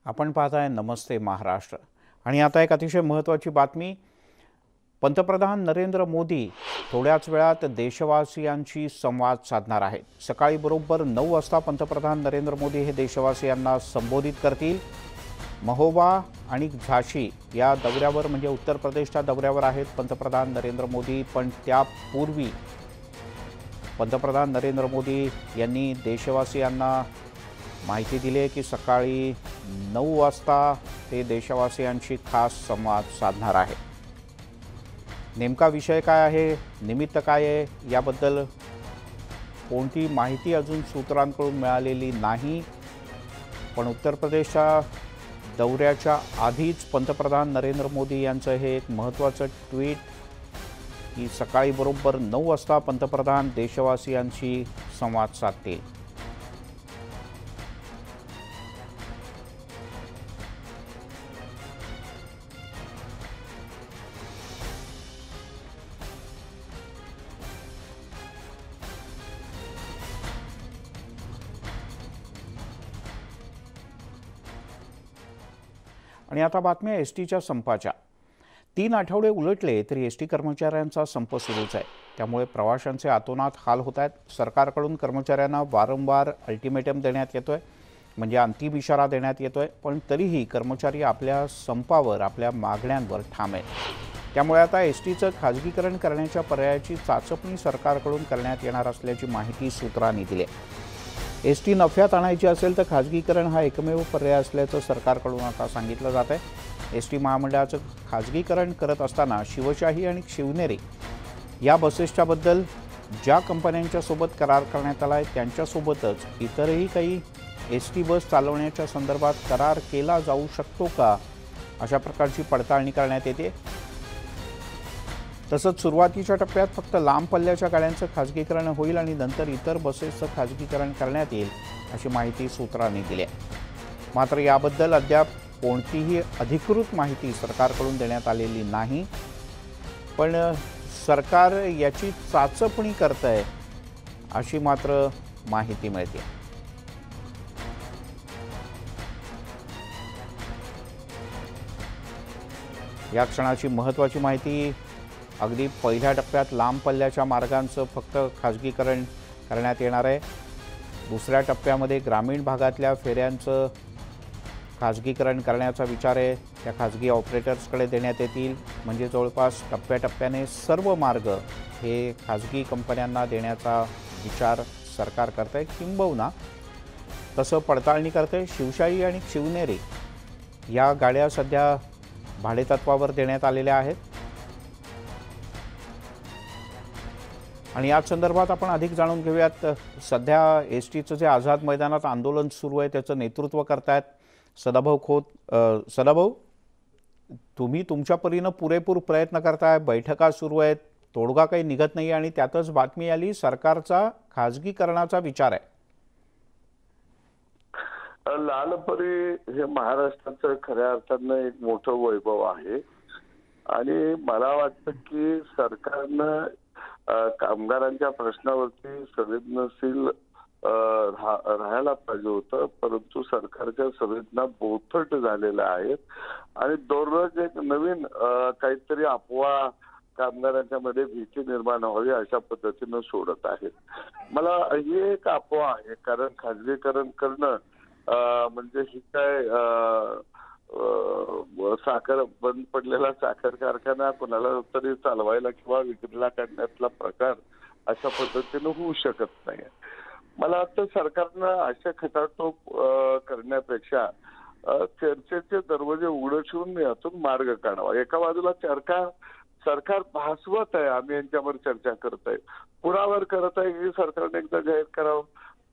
आपण पाहताय नमस्ते महाराष्ट्र आणि आता एक अतिशय महत्त्वाची बातमी। पंतप्रधान नरेंद्र मोदी थोड्याच वेळात देशवासियांशी संवाद साधणार आहेत। सकाळी बरोबर 9 वाजता पंतप्रधान नरेंद्र मोदी हे देशवासियांना संबोधित करतील। महोबा आणि झाशी या दौऱ्यावर म्हणजे उत्तर प्रदेशच्या दौऱ्यावर आहेत पंतप्रधान नरेंद्र मोदी, पण त्यापूर्वी पंतप्रधान नरेंद्र मोदी यांनी देशवासियांना माहिती दिली आहे की सकाळी 9 वाजता ते देशवासियांशी खास संवाद साधणार आहे। नेमका विषय काय आहे, निमित्त काय आहे याबद्दल कोणती माहिती अजून सूत्रांकडून मिळालेली नाही, पण उत्तर प्रदेशच्या दौऱ्याच्या आधीच पंतप्रधान नरेंद्र मोदी यांचं हे एक महत्त्वाचं ट्विट की सकाळी बरोबर 9 वाजता पंतप्रधान देशवासियांशी संवाद साधतील। आणि आता बातम्या एसटीच्या संपाच्या। 3 आठवडे उलटले तरी एसटी कर्मचाऱ्यांचा संप सुरूच आहे। त्यामुळे प्रवाशांचे आतोनात हाल होत आहेत। सरकारकडून कर्मचाऱ्यांना वारंवार अल्टिमेटम देण्यात येतोय, म्हणजे अंतिम इशारा देण्यात येतोय, पण तरीही कर्मचारी आपल्या संपावर, आपल्या मागण्यांवर ठाम आहेत। त्यामुळे आता एसटीचं खाजगीकरण करण्याच्या पर्यायाची चाचपणी सरकारकडून करण्यात येणार असल्याची माहिती सूत्रांनी दिली आहे। एसटी नफ्यात आणायची असेल तर खाजगीकरण हा एकमेव पर्याय असल्याचं सरकारकडून आता सांगितलं जात आहे। एसटी महामंडळाचं खाजगीकरण करत असताना शिवशाही आणि शिवनेरी या बसेसच्या बद्दल ज्या कंपन्यांच्या सोबत करार करण्यात आला आहे त्यांच्यासोबतच इतरही काही एसटी बस चालवण्याच्या संदर्भात करार केला जाऊ शकतो का, अशा प्रकारची पडताळणी करण्यात येते। तसंच सुरुवातीच्या टप्प्यात फक्त लांब पल्ल्याच्या गाड्यांचं खाजगीकरण होईल आणि नंतर इतर बसेसचं खाजगीकरण करण्यात येईल, अशी माहिती सूत्रांनी दिली आहे। मात्र याबद्दल अद्याप कोणतीही अधिकृत माहिती सरकारकडून देण्यात आलेली नाही, पण सरकार याची चाचपणी करतंय अशी मात्र माहिती मिळते। या क्षणाची महत्त्वाची माहिती, अगदी पहिल्या टप्प्यात लांब पल्ल्याच्या मार्गांचं फक्त खाजगीकरण करण्यात येणार आहे। दुसऱ्या टप्प्यामध्ये ग्रामीण भागातल्या फेऱ्यांचं खाजगीकरण करण्याचा विचार आहे। त्या खाजगी ऑपरेटर्सकडे देण्यात येतील, म्हणजे जवळपास टप्प्याटप्प्याने सर्व मार्ग हे खाजगी कंपन्यांना देण्याचा विचार सरकार करतंय, किंबहुना तसं पडताळणी करतंय। शिवशाही आणि शिवनेरी या गाड्या सध्या भाडेतत्वावर देण्यात आलेल्या आहेत आणि याच संदर्भात आपण अधिक जाणून घेऊयात। सध्या एसटीचं जे आझाद मैदानात आंदोलन सुरू आहे त्याचं नेतृत्व करतायत सदाभाऊ खोत। सदाभाऊ, तुम्ही तुमच्या परीनं पुरेपूर प्रयत्न करताय, बैठका सुरू आहेत, तोडगा काही निघत नाही आणि त्यातच बातमी आली सरकारचा खाजगीकरणाचा विचार आहे। लालपरी हे महाराष्ट्राचं खऱ्या अर्थानं एक मोठं वैभव आहे आणि मला वाटतं की सरकारनं कामगारांच्या प्रश्नावरती संवेदनशील राहायला पाहिजे होतं, परंतु सरकारच्या संवेदना बोथट झालेल्या आहेत आणि दररोज एक नवीन काहीतरी अफवा कामगारांच्या मध्ये भीती निर्माण व्हावी अशा पद्धतीनं सोडत आहेत। मला ही एक अफवा आहे, कारण खाजगीकरण करणं म्हणजे ही काय साखर बंद पडलेला साखर कारखाना कोणाला तरी चालवायला किंवा विक्रीला काढण्यातला प्रकार अशा पद्धतीनं होऊ शकत नाही। मला वाटतं सरकारनं अशा खटाटोप करण्यापेक्षा चर्चेचे दरवाजे उघडे ठेवून यातून मार्ग काढावा। एका बाजूला सरकार भासवत आहे, आम्ही यांच्यावर चर्चा करत आहे, पुरावर करत आहे की सरकारने एकदा जाहीर करावं।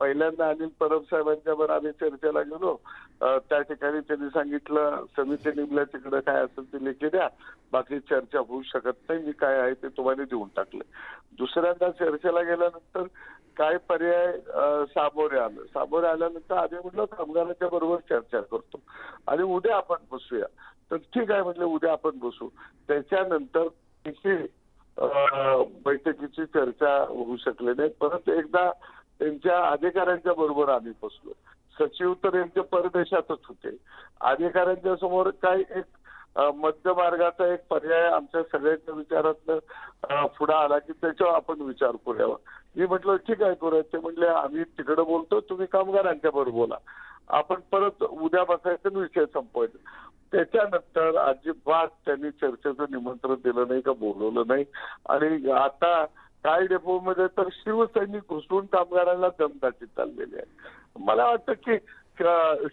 पहिल्यांदा अनिल परब साहेबांच्यावर आम्ही चर्चेला गेलो, त्या ठिकाणी त्यांनी सांगितलं समिती नेमल्या, तिकडे काय असेल ते लेखी द्या, बाकी चर्चा होऊ शकत नाही, मी काय आहे ते तुम्हाला देऊन टाकले। दुसऱ्यांदा चर्चेला गेल्यानंतर काय पर्याय सामोरे आल्यानंतर आम्ही म्हटलं कामगारांच्या बरोबर चर्चा करतो आणि उद्या आपण बसूया, तर ठीक आहे म्हटलं उद्या आपण बसू। त्याच्यानंतर किती बैठकीची चर्चा होऊ शकली नाही। परत एकदा त्यांच्या अधिकाऱ्यांच्या बरोबर आम्ही बसलो. सचिव तर यांचे परदेशातच होते. अधिकाऱ्यांच्या समोर काही एक मध्य मार्गाचा एक पर्याय आमच्या सगळ्यांच्या विचारातनं पुढे आला की त्याच्यावर आपण विचार करूया. मी म्हटलं ठीक आहे करूया. ते म्हणले आम्ही तिकडे बोलतो, तुम्ही कामगारांच्या बरोबर बोला. आपण परत उद्या बसायचं विषय संपवायचा. त्याच्यानंतर अजिबात त्यांनी चर्चेचं निमंत्रण दिलं नाही का बोलवलं नाही. आणि आता काही डेपोमध्ये तर शिवसैनिक घुसून कामगारांना दमदाटी चाललेली आहे. मला वाटतं की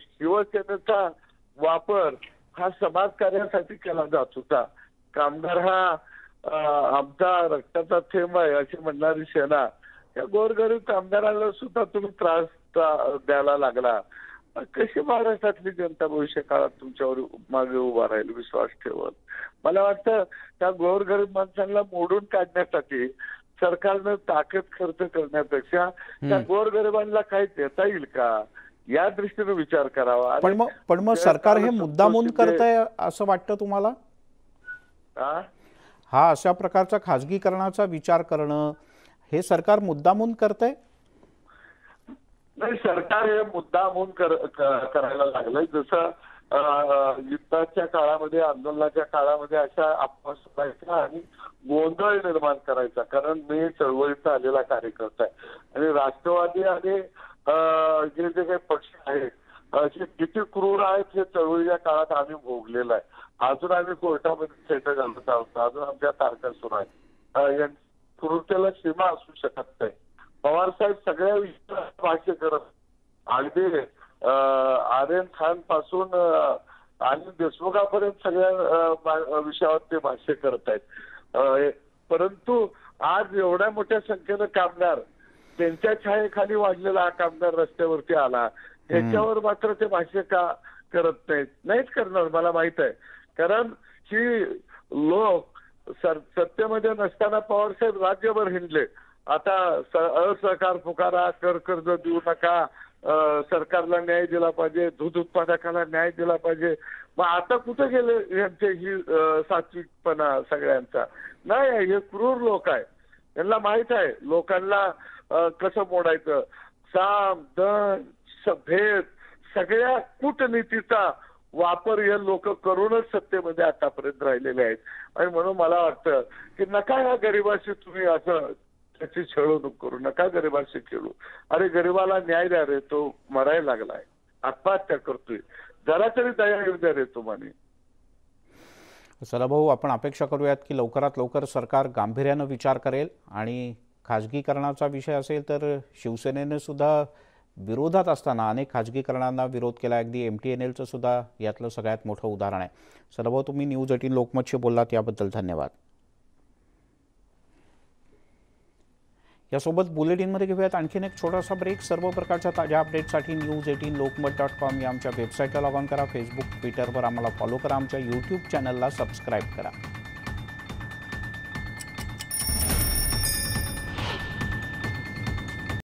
शिवसेनेचा वापर हा समाजकार्यासाठी केला जात होता. कामगार हा आमचा रक्ताचा थेंब आहे अशी म्हणणारी सेना या गोरगरीब कामगारांना सुद्धा तुम्ही त्रास द्यायला लागला. कशी महाराष्ट्रातली जनता भविष्य काळात तुमच्यावर मागे उभा राहील विश्वास ठेवत? मला वाटतं त्या गोरगरीब माणसांना मोडून काढण्यासाठी सरकारनं ताकद खर्च करण्यापेक्षा त्या गोरगरिबांना काही देता येईल का या दृष्टीने विचार करावा. पण मग सरकार हे मुद्दामून करतंय असं वाटतं तुम्हाला? हा अशा प्रकारचा खाजगीकरणाचा विचार करणं हे सरकार मुद्दामून करतंय? नाही, सरकार हे मुद्दामून करायला लागलंय. जसं युद्धाच्या काळामध्ये आंदोलनाच्या काळामध्ये अशा अफवा सुटायच्या आणि गोंधळ निर्माण करायचा. कारण मी चळवळीचा आलेला कार्यकर्ता आहे आणि राष्ट्रवादी आणि जे जे काही पक्ष आहेत असे किती क्रूर आहेत हे चळवळीच्या काळात आम्ही भोगलेलं आहे. अजून आम्ही कोर्टामध्ये सेटल घालत आहोत. अजून आमच्या तारखा सुरू आहेत. या क्रूरतेला सीमा असू शकत नाही. पवार साहेब सगळ्या विषयात भाष्य करत, अगदी आर्यन खान पासून आणि देशमुखापर्यंत सगळ्या विषयावर ते भाष्य करत आहेत. परंतु आज एवढ्या मोठ्या संख्येनं कामगार त्यांच्या छायेखाली वाढलेला हा कामगार रस्त्यावरती आला, त्याच्यावर मात्र ते भाष्य का करत नाहीत करणार मला माहित आहे. कारण ही लोक सत्तेमध्ये नसताना पवार साहेब राज्यभर हिंडले. आता असहकार पुकारा, कर्ज देऊ नका, सरकारला न्याय दिला पाहिजे, दूध उत्पादकाला न्याय दिला पाहिजे. मग आता कुठे गेले यांचे ही सात्विकपणा सगळ्यांचा? नाही, हे क्रूर लोक आहे. यांना माहित आहे लोकांना कसं मोडायचं. साम दन भेद सगळ्या कूटनीतीचा वापर हे लोक करूनच सत्तेमध्ये आतापर्यंत राहिलेले आहेत. आणि म्हणून मला वाटतं की नका ह्या गरिबाशी तुम्ही असं त्याची छळवणूक करू नका, गरिबाशी खेळू. अरे गरिबाला न्याय द्या रे, तो मरायला लागलाय, आत्महत्या करतोय, जरा तरी दया येऊ द्या रे तुम्हाला. चला भाऊ, आपण अपेक्षा करूयात की लवकरात लवकर सरकार गांभीर्यानं विचार करेल. आणि खाजगीकरणाचा विषय असेल तर शिवसेनेने सुद्धा विरोधात असताना अनेक खाजगीकरणांना विरोध केला. अगदी MTNLचं सुद्धा यातलं सगळ्यात मोठं उदाहरण आहे. चला भाऊ, तुम्ही न्यूज 18 लोकमतशी बोललात याबद्दल धन्यवाद. यासोबत बुलेटिनमध्ये घेऊयात आणखीन एक छोटासा ब्रेक. सर्व प्रकारच्या ताज्या अपडेटसाठी news18lokmat.com या आमच्या वेबसाईटला लॉग ऑन करा. फेसबुक, ट्विटरवर आम्हाला फॉलो करा. आमच्या YouTube चॅनलला सबस्क्राईब करा.